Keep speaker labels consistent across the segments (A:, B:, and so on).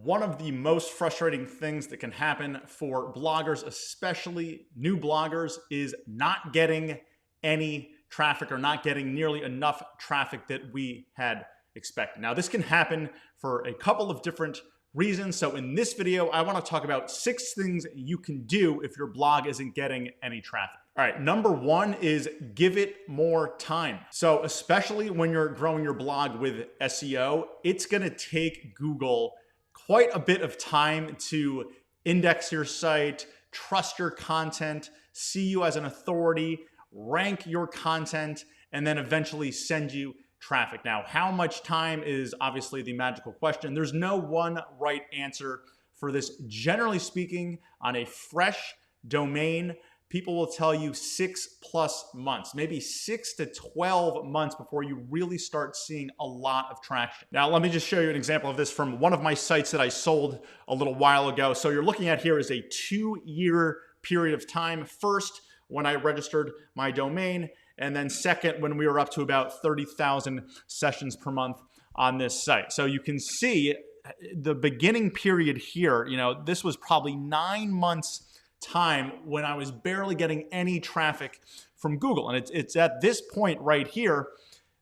A: One of the most frustrating things that can happen for bloggers, especially new bloggers, is not getting any traffic or not getting nearly enough traffic that we had expected. Now, this can happen for a couple of different reasons. So in this video, I want to talk about 6 things you can do if your blog isn't getting any traffic. All right, number 1 is give it more time. So especially when you're growing your blog with SEO, it's going to take Google quite a bit of time to index your site, trust your content, see you as an authority, rank your content, and then eventually send you traffic. Now, how much time is obviously the magical question. There's no one right answer for this. Generally speaking, on a fresh domain, people will tell you 6+ months, maybe 6 to 12 months before you really start seeing a lot of traction. Now, let me just show you an example of this from one of my sites that I sold a little while ago. So you're looking at here is a 2-year period of time. First, when I registered my domain, and then second, when we were up to about 30,000 sessions per month on this site. So you can see the beginning period here, this was probably 9 months time when I was barely getting any traffic from Google. And it's at this point right here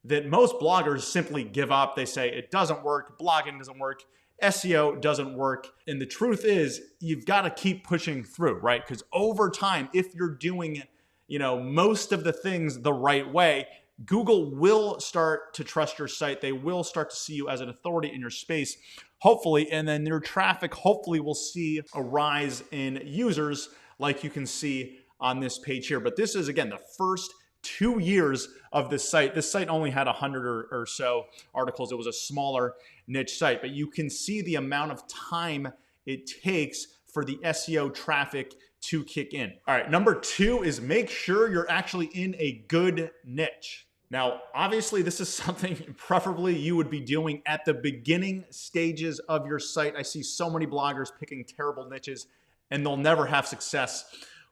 A: that most bloggers simply give up. They say it doesn't work, blogging doesn't work, SEO doesn't work. And the truth is you've got to keep pushing through, right? Because over time, if you're doing most of the things the right way, Google will start to trust your site. They will start to see you as an authority in your space, hopefully, and then your traffic hopefully will see a rise in users like you can see on this page here. But this is, again, the first 2 years of this site. This site only had 100 or so articles. It was a smaller niche site, but you can see the amount of time it takes for the SEO traffic to kick in. All right, number 2 is make sure you're actually in a good niche. Now, obviously, this is something preferably you would be doing at the beginning stages of your site. I see so many bloggers picking terrible niches and they'll never have success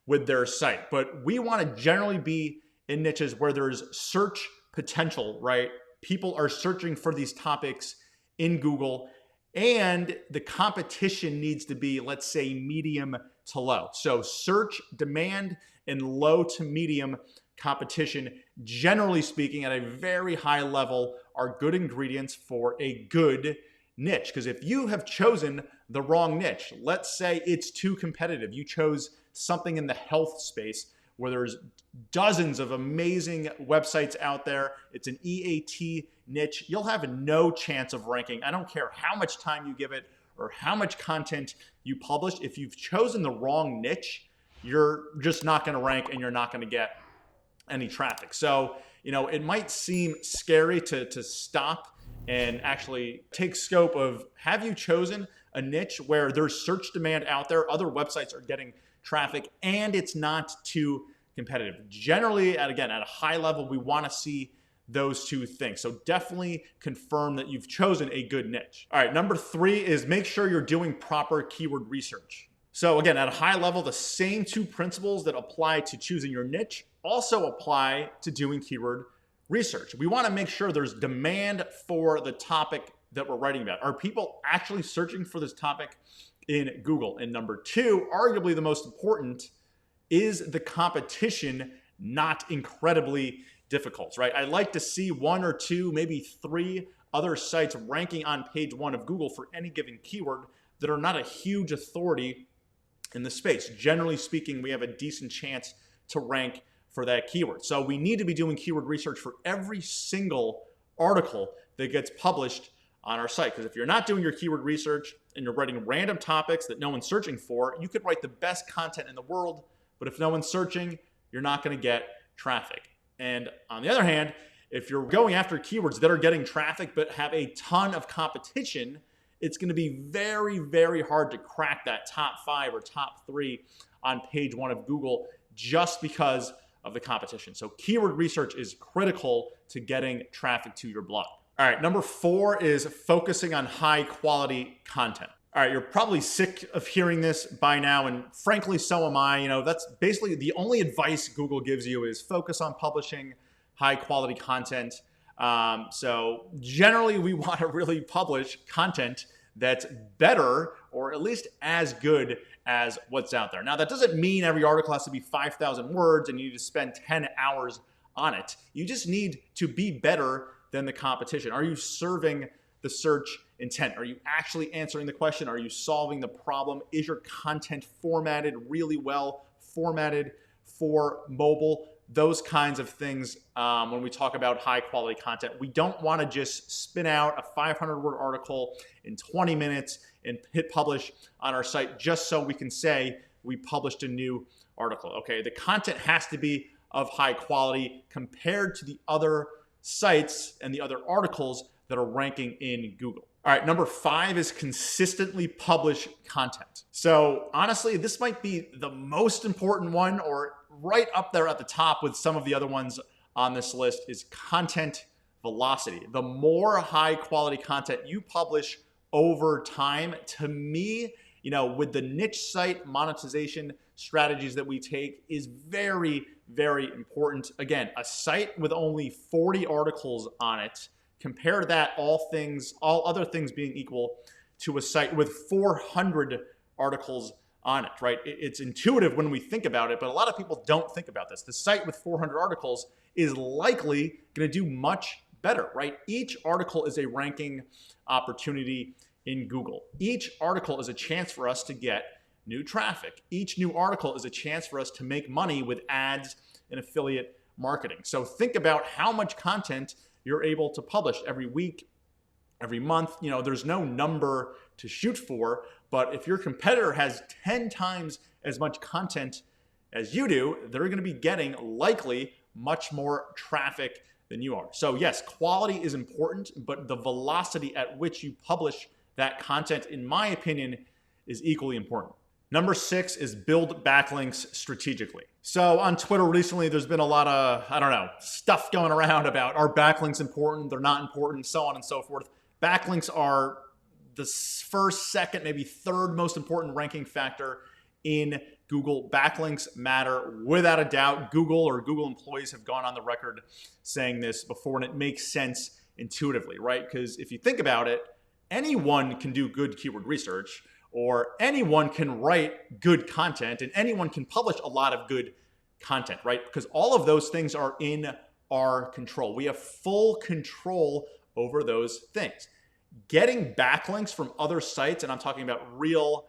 A: with their site. But we want to generally be in niches where there's search potential, right? People are searching for these topics in Google, and the competition needs to be, let's say, medium to low. So search demand and low to medium competition, generally speaking, at a very high level, are good ingredients for a good niche. Because if you have chosen the wrong niche, let's say it's too competitive, you chose something in the health space where there's dozens of amazing websites out there, it's an EAT niche, you'll have no chance of ranking. I don't care how much time you give it or how much content you publish. If you've chosen the wrong niche, you're just not going to rank and you're not going to get any traffic. So, it might seem scary to stop and actually take scope of, have you chosen a niche where there's search demand out there, other websites are getting traffic, and it's not too competitive. Generally, at a high level, we want to see those 2 things. So definitely confirm that you've chosen a good niche. All right, number 3 is make sure you're doing proper keyword research. So again, at a high level, the same 2 principles that apply to choosing your niche also apply to doing keyword research. We want to make sure there's demand for the topic that we're writing about. Are people actually searching for this topic in Google? And number 2, arguably the most important, is the competition not incredibly difficult, right? I like to see 1 or 2, maybe 3 other sites ranking on page 1 of Google for any given keyword that are not a huge authority in the space. Generally speaking, we have a decent chance to rank for that keyword. So we need to be doing keyword research for every single article that gets published on our site. Because if you're not doing your keyword research and you're writing random topics that no one's searching for, you could write the best content in the world, but if no one's searching, you're not going to get traffic. And on the other hand, if you're going after keywords that are getting traffic but have a ton of competition, it's going to be very, very hard to crack that top 5 or top 3 on page 1 of Google just because of the competition. So keyword research is critical to getting traffic to your blog. All right, number 4 is focusing on high quality content. All right, you're probably sick of hearing this by now, and frankly, so am I. That's basically the only advice Google gives you is focus on publishing high quality content. So generally, we want to really publish content that's better or at least as good as what's out there. Now, that doesn't mean every article has to be 5,000 words and you need to spend 10 hours on it. You just need to be better than the competition. Are you serving the search intent? Are you actually answering the question? Are you solving the problem? Is your content formatted really well, formatted for mobile? Those kinds of things when we talk about high quality content. We don't want to just spin out a 500-word article in 20 minutes and hit publish on our site just so we can say we published a new article. Okay, the content has to be of high quality compared to the other sites and the other articles that are ranking in Google. All right, number 5 is consistently publish content. So honestly, this might be the most important one, or right up there at the top with some of the other ones on this list, is content velocity. The more high quality content you publish over time, to me, with the niche site monetization strategies that we take, is very, very important. Again, a site with only 40 articles on it, compare that, all other things being equal, to a site with 400 articles on it, right? It's intuitive when we think about it, but a lot of people don't think about this. The site with 400 articles is likely going to do much better, right? Each article is a ranking opportunity in Google. Each article is a chance for us to get new traffic. Each new article is a chance for us to make money with ads and affiliate marketing. So think about how much content you're able to publish every week, every month. There's no number to shoot for, but if your competitor has 10 times as much content as you do, they're going to be getting likely much more traffic than you are. So yes, quality is important, but the velocity at which you publish that content, in my opinion, is equally important. Number 6 is build backlinks strategically. So on Twitter recently, there's been a lot of, stuff going around about, are backlinks important? They're not important, so on and so forth. Backlinks are the first, second, maybe third most important ranking factor in Google. Backlinks matter without a doubt. Google or Google employees have gone on the record saying this before, and it makes sense intuitively, right? Because if you think about it, anyone can do good keyword research, or anyone can write good content, and anyone can publish a lot of good content, right? Because all of those things are in our control. We have full control over those things. Getting backlinks from other sites, and I'm talking about real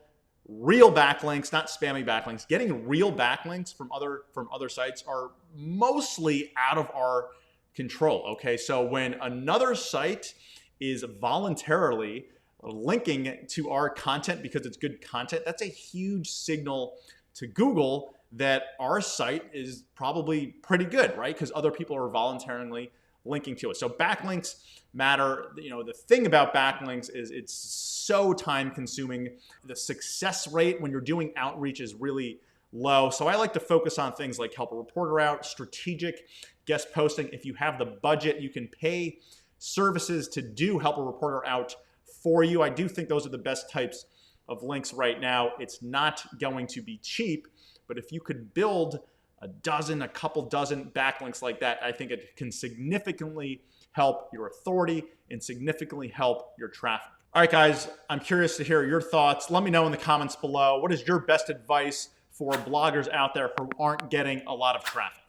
A: backlinks, not spammy backlinks. Getting real backlinks from other sites are mostly out of our control. Okay, so when another site is voluntarily linking to our content because it's good content, that's a huge signal to Google that our site is probably pretty good, right? Because other people are voluntarily linking to it. So backlinks matter. The thing about backlinks is it's so time consuming. The success rate when you're doing outreach is really low. So I like to focus on things like help a reporter out, strategic guest posting. If you have the budget, you can pay services to do help a reporter out for you. I do think those are the best types of links right now. It's not going to be cheap, but if you could build a couple dozen backlinks like that, I think it can significantly help your authority and significantly help your traffic. All right, guys, I'm curious to hear your thoughts. Let me know in the comments below. What is your best advice for bloggers out there who aren't getting a lot of traffic?